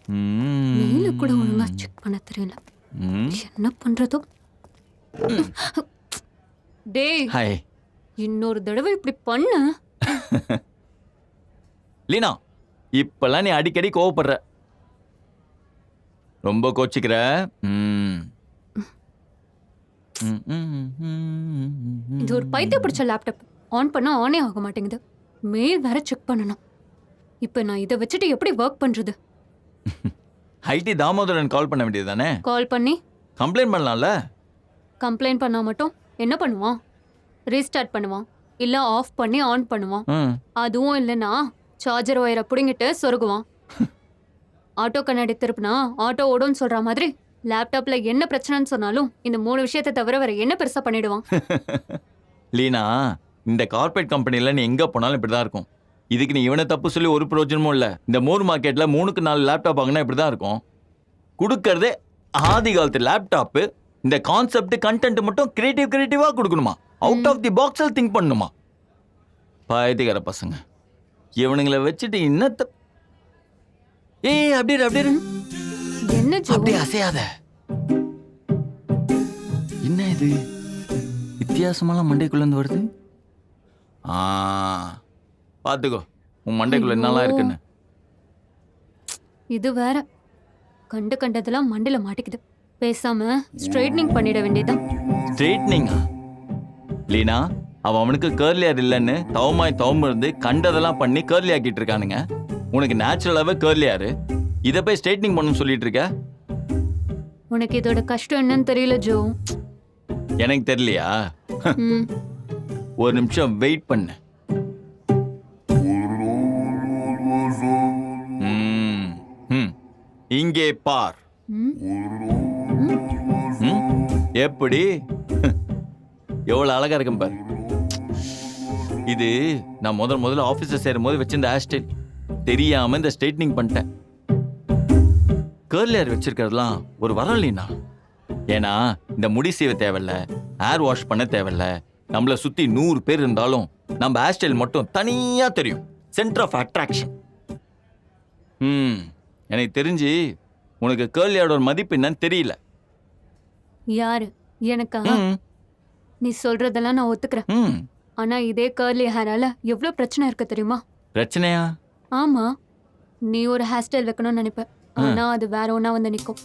மெயில கூட ஒழுங்கா செக் பண்ண தெரியல. என்ன பண்றதோ? டேய், ஹாய் இன்னொரு தடவை இப்படி பண்ண. லீனா, இப்பெல்லாம் நீ அடிக்கடி கோவப்படுற. ரொம்ப கோச்சிக்கிற. இது ஒரு பைத்திய பிடிச்ச லேப்டாப். ஆன் பண்ணா ஆனே ஆக மாட்டேங்குது. மெயில் வேற செக் பண்ணணும். இப்ப நான் இதை வச்சுட்டு எப்படி ஒர்க் பண்றது? ஐடி தாமோதரன் கால் பண்ண வேண்டியது தானே? கால் பண்ணி கம்ப்ளைண்ட் பண்ணலாம்ல? கம்ப்ளைண்ட் பண்ணா மட்டும் என்ன பண்ணுவான்? ரீஸ்டார்ட் பண்ணுவான், இல்ல ஆஃப் பண்ணி ஆன் பண்ணுவான். அதுவும் இல்லைன்னா சார்ஜர் ஒயரை பிடுங்கிட்டு சொருகுவான். ஆட்டோ கண்ணாடி திருப்பினா ஆட்டோ ஓடும்னு சொல்ற மாதிரி லேப்டாப்ல என்ன பிரச்சனைன்னு சொன்னாலும் இந்த 3 விஷயத்தை தவிர வேற என்ன பெருசா பண்ணிடுவான்? லீனா, இந்த கார்பரேட் கம்பெனில நீ எங்க போனாலும் இப்படிதான் இருக்கும். இதுக்கு நீ இவனை தப்பு சொல்லி ஒரு பிரயோஜனமும் இல்ல. இந்த மூர் மார்க்கெட்ல 3க்கு 4 லேப்டாப் வாங்கினா இப்படிதான் இருக்கும். கொடுக்கறதே ஆதி காலத்து லேப்டாப். இந்த கான்செப்ட் கண்டென்ட் மட்டும் கிரியேட்டிவா கொடுக்கணுமா? அவுட் ஆஃப் தி பாக்ஸில் திங்க் பண்ணணுமா? பாயத்திக்கார பசங்க இவனுங்களை வச்சுட்டு இன்னத்த. ஏய் அப்படியே என்ன ஜோ? அப்படியே அசையாத. என்ன இது வித்தியாசமெல்லாம் மண்டைக்குள்ள இருந்து வருது? பாத்துக்கோ உன் மண்டைக்குள்ள என்னலாம் இருக்குன்னு. இது வேற கண்டதெல்லாம் மண்டையில மாட்டிக்குது. பேசாம ஸ்ட்ரைட்னிங் பண்ணிட வேண்டியதான். ஸ்ட்ரைட்னிங்கா? லீனா, அவனுக்கு கேர்லி ஹேர் இல்லைன்னு தவம் இருந்து கண்டதெல்லாம் பண்ணி கேர்லி ஆக்கிட்டு இருக்கானுங்க. உனக்கு நேச்சுரலாவே கேர்லி ஹேர். இதை போய் ஸ்ட்ரைட்னிங் பண்ணணும்னு சொல்லிட்டு இருக்க. உனக்கு இதோட கஷ்டம் என்னன்னு தெரியல ஜோ. எனக்கு தெரியலையா? ஒரு நிமிஷம் வெயிட் பண்ணு. இங்கே பார். எப்படி எவ்வளவு அழகா இருக்கும் பாரு. இது நான் முதல்ல ஆபீஸ்ல சேரும் போது வச்சிருந்த ஹேர் ஸ்டைல். தெரியாம இந்த ஸ்ட்ரைட்னிங் பண்ணிட்டேன். கேர்லி ஹேர் வச்சிருக்கிறதுலாம் ஒரு வரம் இல்லைனா. ஏன்னா இந்த முடி சீவ தேவையில்ல, ஹேர் வாஷ் பண்ண தேவையில்ல. நம்மள சுத்தி 100 பேர் இருந்தாலும் நம்ம ஹேர் ஸ்டைல் மட்டும் தனியா தெரியும். Centre of attraction. எனக்கு தெரிஞ்சு உனக்கு கேர்லி ஹேரோட மதிப்பு என்னன்னு தெரியல. யாரு? எனக்கா? நீ சொல்றதெல்லாம் நான் ஒத்துக்கிறேன். ஆனா இதே கேர்லி ஹேரால எவ்வளவு பிரச்சனை இருக்கு தெரியுமா? பிரச்சனையா? ஆமா, நீ ஒரு ஹேர் ஸ்டைல் வைக்கணும்னு நினைப்ப. ஆனா அது வேற ஒண்ணா வந்து நிக்கும்.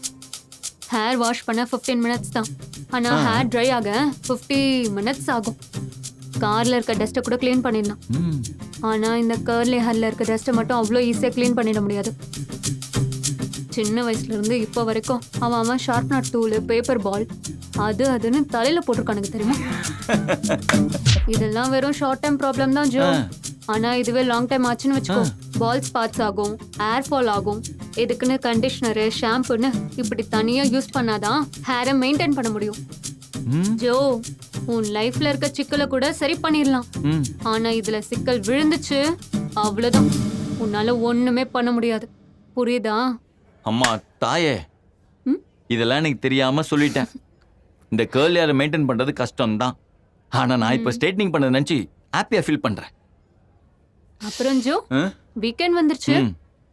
ஹேர் வாஷ் பண்ண 15 மினிட்ஸ் தான். ஆனா ஹேர் ட்ரை ஆக 50 மினிட்ஸ் ஆகும். கார்ல இருக்க டஸ்ட்டை கூட கிளீன் பண்ணிடலாம். ஆனா இந்த கேர்லி ஹேர்ல இருக்க டஸ்ட்டை மட்டும் அவ்வளோ ஈஸியா கிளீன் பண்ணிட முடியாது. சின்ன வயசுல இருந்து இப்போ வரைக்கும் அவன் ஷார்ப்னர் டூல், பேப்பர் பால், அதுன்னு தலையில போட்டிருக்கானுங்க தெரியுமா? இதெல்லாம் வெறும் ஷார்ட் டைம் ப்ராப்ளம் தான் ஜோ. ஆனா இதுவே லாங் டைம் ஆச்சுன்னு வச்சுக்கோ, பால் ஸ்பாட்ஸ் ஆகும், ஏர் ஃபால் ஆகும். இதுக்குன்னு கண்டிஷனரு, ஷாம்புன்னு இப்படி தனியா யூஸ் பண்ணாதான் ஹேரை மெயின்டைன் பண்ண முடியும். ஜோ, உன் லைஃப்ல இருக்க சிக்கலை கூட சரி பண்ணிடலாம். ஆனா இதுல சிக்கல் விழுந்துச்சு அவ்வளவுதான். உன்னால ஒண்ணுமே பண்ண முடியாது. புரியுதா? அம்மா தாயே, இதெல்லாம் எனக்கு தெரியாம சொல்லிட்டேன். இந்த கேர்லி ஹேரை மெயின்டைன் பண்றது கஷ்டம் தான். ஆனா நான் இப்ப ஸ்ட்ரைட்னிங் பண்ணத நினைச்சு ஹாப்பியா ஃபீல் பண்றேன். அப்புறம் ஜோ, வீக்கெண்ட் வந்துருச்சு.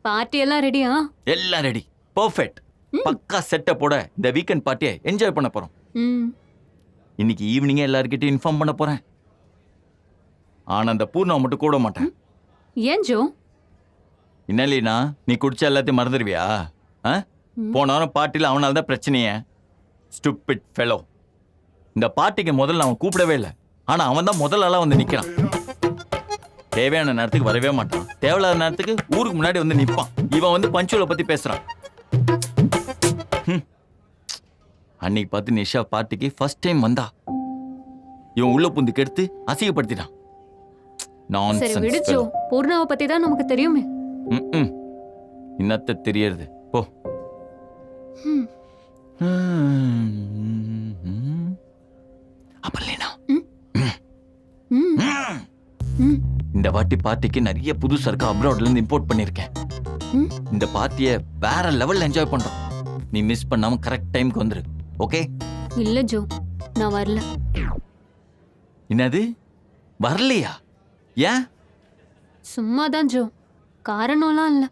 பார்ட்டி எல்லாம் ரெடியா? எல்லாம் ரெடி, பெர்ஃபெக்ட். பக்கா செட்டப் போட இந்த வீக்கெண்ட் பார்ட்டியை என்ஜாய் பண்ண போறோம். இன்னைக்கு ஈவினிங்கே எல்லார்கிட்டயும் இன்ஃபார்ம் பண்ண போறேன். ஆனா அந்த பூர்ணா மட்டும் கூட மாட்டேன். ஏன் ஜோ? என்ன லீனா, நீ குடிச்ச எல்லாத்தையும் மறந்துடுவியா? போன வாரம் பார்ட்டியில் அவனால தான் பிரச்சனையே. Stupid fellow. இந்த பார்ட்டிக்கு முதல்ல அவன் கூப்பிடவே இல்லை. ஆனா அவன் தான் முதல் ஆளா வந்து நிக்கிறான். தேவையான நேரத்துக்கு வரவே மாட்டான். தேவையில்லாத நேரத்துக்கு ஊருக்கு முன்னாடி வந்து நிற்பான். இவன் வந்து பஞ்சுவலை பத்தி பேசுறான். அன்னைக்கு பார்த்து நிஷா பார்ட்டிக்கு ஃபர்ஸ்ட் டைம் வந்தா. இவன் உள்ள புந்து கெடுத்து அசிங்கப்படுத்திட்டான். சரி விடுச்சோ, பூர்ணாவை பத்தி தான் நமக்கு தெரியுமே. இன்னத்த தெரியறது போ. அப்பலேனா இந்த வாட்டி பார்ட்டிக்கு நிறைய புது சரக்கு அப்ராட்ல இருந்து இம்போர்ட் பண்ணிருக்கேன். இந்த பார்ட்டியை வேற லெவல்ல என்ஜாய் பண்றோம். நீ மிஸ் பண்ணாம கரெக்ட் டைம்க்கு வந்துரு. ஓகே? இல்ல ஜோ, நான் வரல. என்னது வரலையா? ஏன்? சும்மாதான் ஜோ, காரணம்லாம் இல்ல.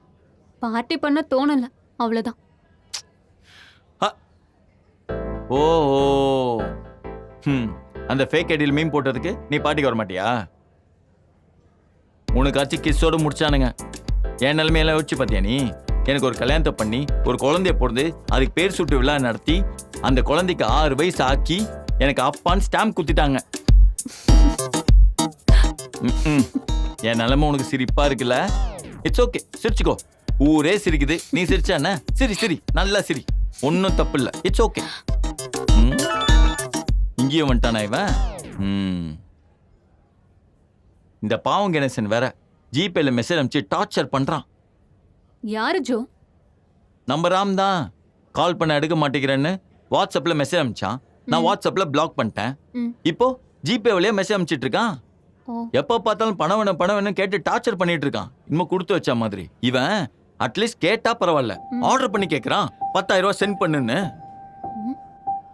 பார்ட்டி பண்ண தோணல, அவ்வளவுதான். ஓஹோ. அந்த ஃபேக் ஐடியில் மீன் போட்டதுக்கு நீ பாட்டிக்கு வர மாட்டியா? உனக்காச்சும் கிஸ்ஸோட முடிச்சானுங்க. என் நிலைமையெல்லாம் யோசிச்சு பார்த்தியா நீ? எனக்கு ஒரு கல்யாணத்தை பண்ணி ஒரு குழந்தைய பிறந்து அதுக்கு பேர் சுட்டு விழா நடத்தி அந்த குழந்தைக்கு 6 வயசு ஆக்கி எனக்கு அப்பான்னு ஸ்டாம்ப் குத்திட்டாங்க. என் நிலைமை உனக்கு சிரிப்பா இருக்குல்ல? இட்ஸ் ஓகே, சிரிச்சுக்கோ. ஊரே சிரிக்குது, நீ சிரிச்சா என்ன? சரி சரி, நல்லா சிரி, ஒன்னும் தப்பு இல்லை. It's okay. இங்கேயும் வந்துட்டானா இவன்? இந்த பாவம் கணேசன் வேற ஜிபேல மெசேஜ் அனுப்பிச்சு டார்ச்சர் பண்றான். யாரு ஜோ? நம்ம ராம் தான். கால் பண்ண எடுக்க மாட்டேங்கிறேன்னு வாட்ஸ்அப்ல மெசேஜ் அனுப்பிச்சான். நான் வாட்ஸ்அப்ல பிளாக் பண்ணிட்டேன். இப்போ ஜிபே வழியா மெசேஜ் அனுப்பிச்சிட்டு இருக்கான். எப்போ பார்த்தாலும் பணம் வேணும் கேட்டு டார்ச்சர் பண்ணிட்டு இருக்கான். இன்னும் கொடுத்து வச்ச மாதிரி. இவன் அட்லீஸ்ட் கேட்டா பரவாயில்ல, ஆர்டர் பண்ணி கேட்கறான் 10,000 ரூபாய் சென்ட் பண்ணுன்னு.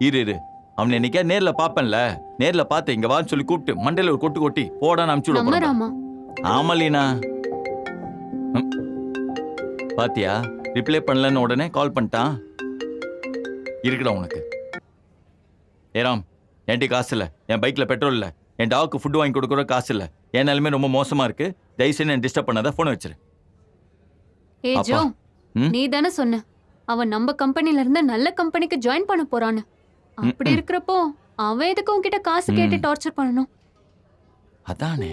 இரு அவனை என்னைக்கா நேர்ல பாப்பேன்ல, நேர்ல பார்த்து இங்க வான்னு சொல்லி கூப்பிட்டு மண்டையில ஒரு கொட்டு கொட்டி போடான்னு அனுப்பிச்சு விடுவோம். ஆமா லீனா, பாத்தியா ரிப்ளை பண்ணலன்னு உடனே கால் பண்ணிட்டான். இருக்குடா உனக்கு. ஏராம், என்கிட்ட காசு இல்லை, என் பைக்ல பெட்ரோல் இல்லை, என் டாக்கு ஃபுட் வாங்கி கொடுக்குற காசு இல்லை, என் நிலைமை ரொம்ப மோசமா இருக்கு, தயவுசெய்து என்ன டிஸ்டர்ப் பண்ணாத, போனை வச்சிரு. ஏ ஜோ, நீ தானே சொன்ன அவன் நம்ம கம்பெனில இருந்து நல்ல கம்பெனிக்கு ஜாயின் பண்ண போறான்னு. அப்படி இருக்கிறப்போ அவன் எதுக்கு உன்கிட்ட காசு கேட்டு டார்ச்சர் பண்ணணும்? அதானே,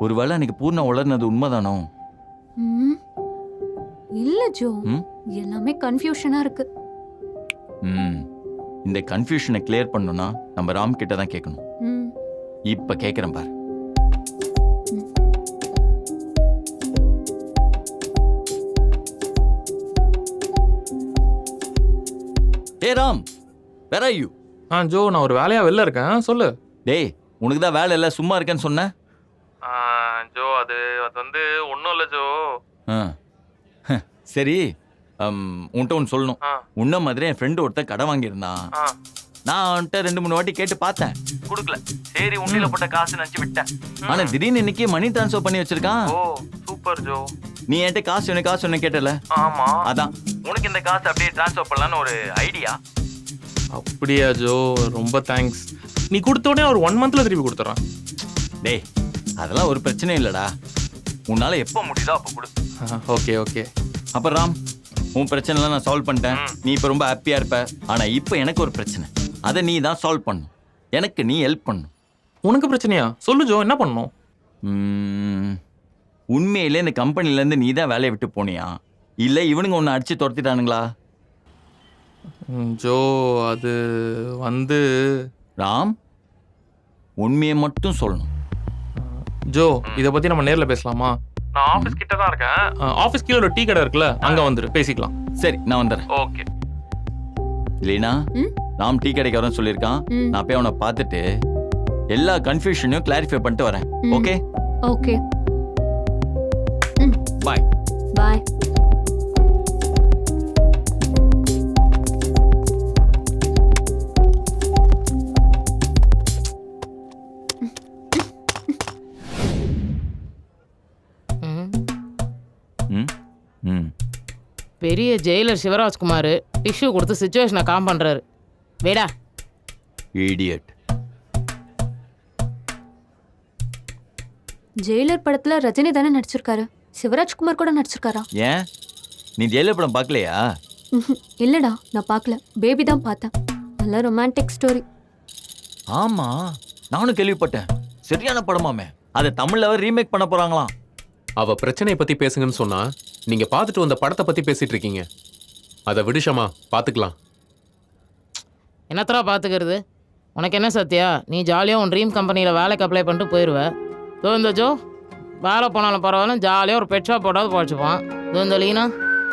ஒருவேளை அன்னைக்கு பூர்ணா உளர்னது உண்மைதானோ? இல்ல ஜோ, எல்லாமே கன்ஃபியூஷனா இருக்கு. இந்த கன்ஃபியூஷனை கிளியர் பண்ணணும்னா நம்ம ராம் கிட்ட தான் கேட்கணும். இப்ப கேட்கிறேன் பார். ஏ Ram, where are you? Jo, நான் ஒரு வேலையா வெளில இருக்கேன், சொல்லு. டேய், உனக்கு தான் வேலை இல்லை, சும்மா இருக்கேன்னு சொன்னேன். ஜோ, அது வந்து ஒன்றும் இல்லை ஜோ. சரி, உன்கிட்ட ஒன்று சொல்லணும். உன்ன மாதிரி என் ஃப்ரெண்டு ஒருத்தர் கடை வாங்கியிருந்தான். நான் அவன்கிட்ட 2-3 வாட்டி கேட்டு பார்த்தேன், கொடுக்கல. சரி, உண்டியில போட்ட காசு நினைச்சு விட்டேன். ஆனா திடீர்னு இன்னைக்கு மணி டிரான்ஸ்ஃபர் பண்ணி வச்சிருக்கான். ஓ சூப்பர் ஜோ. நீ என்கிட்ட காசு ஒன்று கேட்டல? ஆமா, அதான் உனக்கு இந்த காசு அப்படியே டிரான்ஸ்ஃபர் பண்ணலான்னு ஒரு ஐடியா. அப்படியா ஜோ, ரொம்ப தேங்க்ஸ். நீ கொடுத்த உடனே ஒரு 1 மந்த்ல திருப்பி கொடுத்துறேன். டேய், அதெல்லாம் ஒரு பிரச்சனையும் இல்லடா, உன்னால எப்போ முடியுதோ அப்போ கொடு. Okay okay. அப்ப ராம், உன் பிரச்சனைலாம் நான் சால்வ் பண்ணிட்டேன். நீ இப்போ ரொம்ப ஹாப்பியா இருப்ப. ஆனா இப்போ எனக்கு ஒரு பிரச்சனை, அதை நீ தான் சால்வ் பண்ணணும். எனக்கு நீ ஹெல்ப் பண்ணணும். உனக்கு பிரச்சனையா? சொல்லு ஜோ, என்ன பண்ணணும்? உண்மையிலே இந்த கம்பெனிலேருந்து நீ தான் வேலையை விட்டு போனியா, இல்லை இவனுங்க ஒன்று அடிச்சு துரத்திட்டானுங்களா? ஜோ, அது வந்து ராம், உண்மையை மட்டும் சொல்லணும். ஜோ, இதை பத்தி நம்ம நேர்ல பேசலாமா? நான் ஆபீஸ் கிட்ட தான் இருக்கேன். ஆபீஸ் கீழ ஒரு டீ கடை இருக்குல்ல, அங்க வந்துரு, பேசிக்கலாம். சரி, நான் வந்துடுறேன். ஓகே. இல்லைனா ராம் டீ கடைக்கு வரேன்னு சொல்லியிருக்கான். நான் போய் அவனை பார்த்துட்டு எல்லா கன்ஃபியூஷனையும் கிளாரிஃபை பண்ணிட்டு வரேன். ஓகே ஓகே, பாய் பாய். பெரிய ஜெயிலர் சிவராஜ்குமார் டிஷ்யூ கொடுத்து சிச்சுவேஷனை காம் பண்றாரு. வேடா இடியட். ஜெயிலர் படத்துல ரஜினி தானே நடிச்சிருக்காரு, சிவராஜ்குமார் கூட நடிச்சிருக்காரா? ஏன், நீ ஜெயிலர் படம் பார்க்கலையா? இல்லடா, நான் பார்க்கல, பேபி தான் பார்த்தேன். நல்ல ரொமான்டிக் ஸ்டோரி. ஆமா, நானும் கேள்விப்பட்டேன். சரியான படமாமே. அதை தமிழ்ல ரீமேக் பண்ண போறாங்களாம். அவ பிரச்சனையை பத்தி பேசுங்கன்னு சொன்னா நீங்க பார்த்துட்டு வந்த படத்தை பத்தி பேசிட்டு இருக்கீங்க. அதை விடுஷமா, பார்த்துக்கலாம். என்னத்தரா பார்த்துக்கிறது? உனக்கு என்ன சத்யா, நீ ஜாலியாக உன் ட்ரீம் கம்பெனியில் வேலைக்கு அப்ளை பண்ணிட்டு போயிடுவ. இந்த ஜோ வேலை போனாலும் பரவாயில்ல, ஜாலியாக ஒரு பெட் ஷாப் போட்டாவது போச்சுப்பான். இந்த லீனா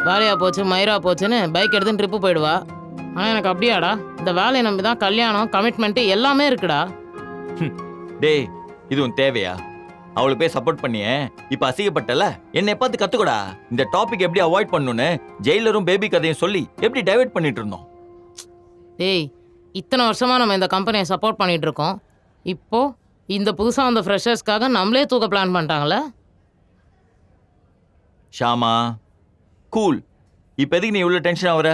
வேலையாக போச்சு மயிரா போச்சுன்னு பைக் எடுத்துன்னு ட்ரிப்பு போயிடுவா. ஆனால் எனக்கு அப்படியாடா, இந்த வேலையை நம்பி தான் கல்யாணம், கமிட்மெண்ட்டு எல்லாமே இருக்குடா. டேய், இது உன் தேவையா? அவளுக்கு போய் சப்போர்ட் பண்ணியே, இப்ப அசிங்கப்பட்டல, என்னை பார்த்து கத்துக்கூடா. இந்த டாபிக் எப்படி அவாய்ட் பண்ணணும்னு ஜெயிலரும் பேபி கதையும் சொல்லி எப்படி டைவர்ட் பண்ணிட்டு இருந்தோம். டேய், இத்தனை வருஷமா நம்ம இந்த கம்பெனியை சப்போர்ட் பண்ணிட்டு இருக்கோம். இப்போ இந்த புதுசாக வந்த ஃப்ரெஷர்ஸ்க்காக நம்மளே தூக்க பிளான் பண்ணிட்டாங்களே. ஷாமா, கூல். இப்ப எதுக்கு நீ இவ்வளவு டென்ஷன் ஆகுற?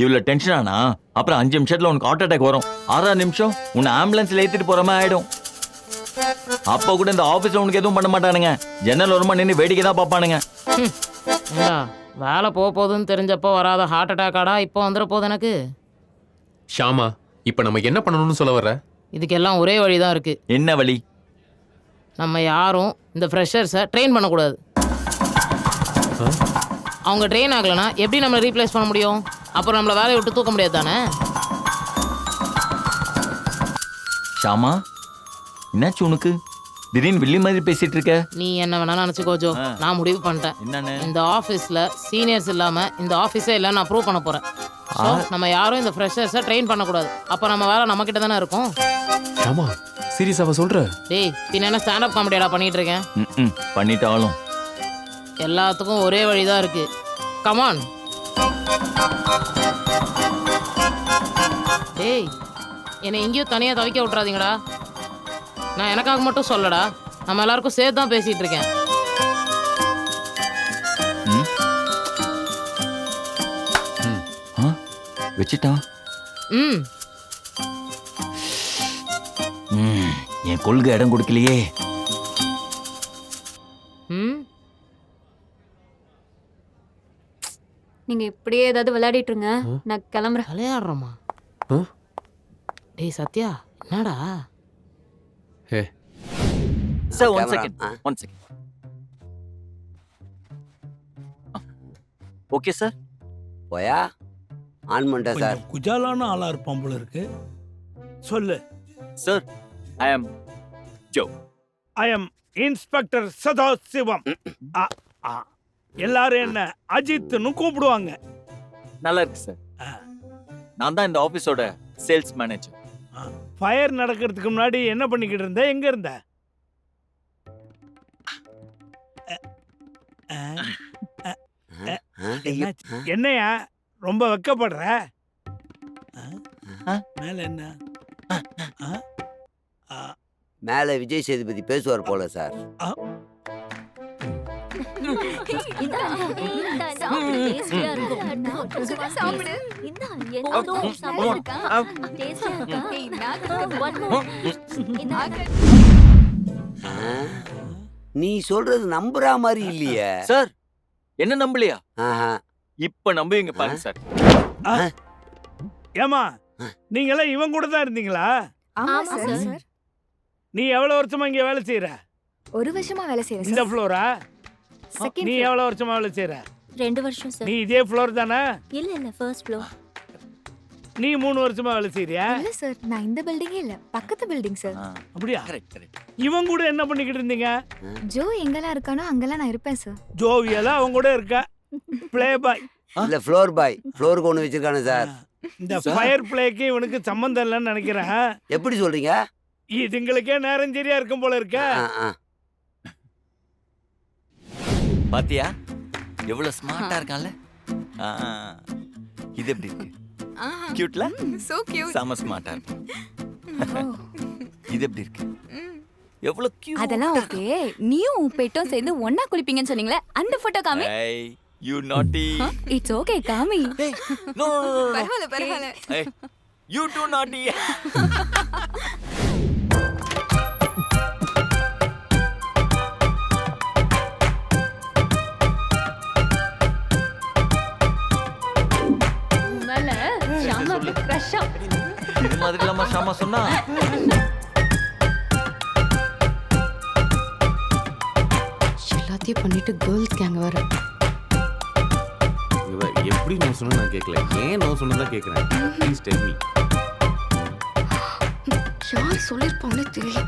இவ்வளவு டென்ஷன் ஆனா அப்புறம் 5 நிமிஷத்துல உனக்கு ஹார்ட் அட்டாக் வரும். 6ஆம் நிமிஷம் உன்னை ஆம்புலன்ஸ்ல ஏத்திட்டு போற மாதிரி ஆயிடும். அப்ப கூட இந்த ஆபீஸ்ல உனக்கு எதுவும் பண்ண மாட்டானுங்க. ஜன்னல் ஓரமா நின்று வேடிக்கை தான் பார்ப்பானுங்க. ஏண்டா வேலை போக போகுதுன்னு தெரிஞ்சப்போ வராத ஹார்ட் அட்டாக்காடா இப்போ வந்துட போகுது எனக்கு. ஷாமா, இப்ப நம்ம என்ன பண்ணணும்னு சொல்ல வர்ற? இதுக்கெல்லாம் ஒரே வழி தான் இருக்குது. என்ன வழி? நம்ம யாரும் இந்த ஃப்ரெஷர்ஸை ட்ரெயின் பண்ணக்கூடாது. அவங்க ட்ரெயின் ஆகலைன்னா எப்படி நம்மளை ரீப்ளேஸ் பண்ண முடியும்? அப்புறம் நம்மளை வேலையை விட்டு தூக்க முடியாது தானே? ஷாமா, என்னாச்சு உனக்கு? திடீர்னு வில்லி மாதிரி பேசிட்டு இருக்க. நீ என்ன வேணாலும் நினச்சிக்கோ ஜோ. நான் முடிவு பண்ணிட்டேன். என்னன்னு? இந்த ஆஃபீஸில் சீனியர்ஸ் இல்லாமல் இந்த ஆஃபீஸே இல்லை நான் ப்ரூவ் பண்ண போகிறேன். நம்ம யாரும் இந்த ஃப்ரெஷர்ஸை ட்ரெயின் பண்ணக்கூடாது. அப்போ நம்ம வேலை நம்மக்கிட்ட தானே இருக்கும். ஷாமா, சீரியஸாவா சொல்ற? டேய் பின்ன என்ன ஸ்டாண்டப் காமெடியாடா பண்ணிட்டு இருக்கேன்? பண்ணிட்டாலும் எல்லாத்துக்கும் ஒரே வழி தான் இருக்கு. கமான். டேய் என்னை எங்கேயும் தனியாக தவிக்க விட்றாதீங்கடா. நான் எனக்காக மட்டும் சொல்லடா, நம்ம எல்லாருக்கும் சேர்த்து தான் பேசிட்டு இருக்கேன். வச்சுட்டான். ம் என் கொள்கை இடம் கொடுக்கலையே. ம் நீங்க இப்படியே ஏதாவது விளையாடிட்டு இருங்க, நான் கிளம்புறேன். விளையாடுறோமா? டேய் சத்யா என்னடா? Hey, sir one second. Okay sir. போயா ஆன் பண்ணிட்டேன் சார். கொஞ்சம் குஜாலான ஆளா இருப்பான் போல இருக்கு. சொல்லு. Sir, I am Jo. I am inspector Sadasivam. எல்லாரும் என்ன அஜித்னு கூப்பிடுவாங்க. நல்லா இருக்கு சார். நான் தான் இந்த ஆபீஸோட சேல்ஸ் மேனேஜர். ஃபயர் நடக்கிறதுக்கு முன்னாடி என்ன பண்ணிக்கிட்டு இருந்த? எங்க இருந்த? என்னையா ரொம்ப வெக்கப்படுற? மேல என்ன? மேல விஜய் சேதுபதி பேசுவார் போல சார். நீ சொல்றது நம்புற மாதிரி இல்லையே சார். என்ன நம்பலையா? ஆஹா. இப்ப நம்புவீங்க பாருங்க சார். ஏமா நீங்க எல்லாம் இவன் கூட தான் இருந்தீங்களா? ஆமா சார். நீ எவ்வளவு வருஷமா இங்க வேலை செய்யற? 1 வருஷமா வேலை செய்யறேன் இந்த சார். ஃப்ளோரா? செகண்ட் நீ எவ்வளவு வருஷமா வேலை செய்யற? 2 வருஷம் சார். நீ இதே ஃப்ளோர் தானே? இல்ல ஃபர்ஸ்ட் ஃப்ளோர். நீ 3 வருஷமா வேலை செய்யறியா? இல்ல சார், நான் இந்த பில்டிங்கே இல்ல, பக்கத்து பில்டிங் சார். அப்படியா? கரெக்ட். இவன் கூட என்ன பண்ணிக்கிட்டு இருந்தீங்க? ஜோ எங்கெல்லாம் இருக்கானோ அங்கெல்லாம் நான் இருப்பேன் சார். ஜோவியெல்லாம் அவன் கூட இருக்க. ப்ளே பாய் இல்ல ஃப்ளோர் பாய். ஃப்ளோருக்கு ஒண்ணு வச்சிருக்கானு சார். இந்த ஃபயர் பிளேக்கு இவனுக்கு சம்பந்தம் இல்லைன்னு நினைக்கிறேன். எப்படி சொல்றீங்க? இதுங்களுக்கே நேரம் சரியா இருக்கும் போல இருக்க. பாத்தியா எவ்வளவு ஸ்மார்ட்டா இருக்கான்ல? இது எப்படி இருக்கு? கியூட்ல? So cute. செம ஸ்மார்ட்டா இருக்கு. இது எப்படி இருக்கு? எவ்வளவு கியூட். அதெல்லாம் ஓகே. நீயும் உன் பெட்டும் சேர்ந்து ஒண்ணா குளிப்பீங்கன்னு சொன்னீங்களே, அந்த போட்டோ காமி. Hey, you naughty. It's okay காமி. Hey, no. பரவாயில்ல. Hey, you too naughty. மேல ஷாமாக்கு க்ரஷ்ஷா. இது மாதிரி இல்லாம ஷாமா சொன்னா எல்லாத்தையும் பண்ணிட்டு கேர்ள்ஸ் கேங் வர. எப்படி நோ சொன்னா நான் கேட்கல, ஏன் நோ சொன்னதா கேட்கிறேன். Please tell me. யார் சொல்லிருப்பாங்கன்னு தெரியல.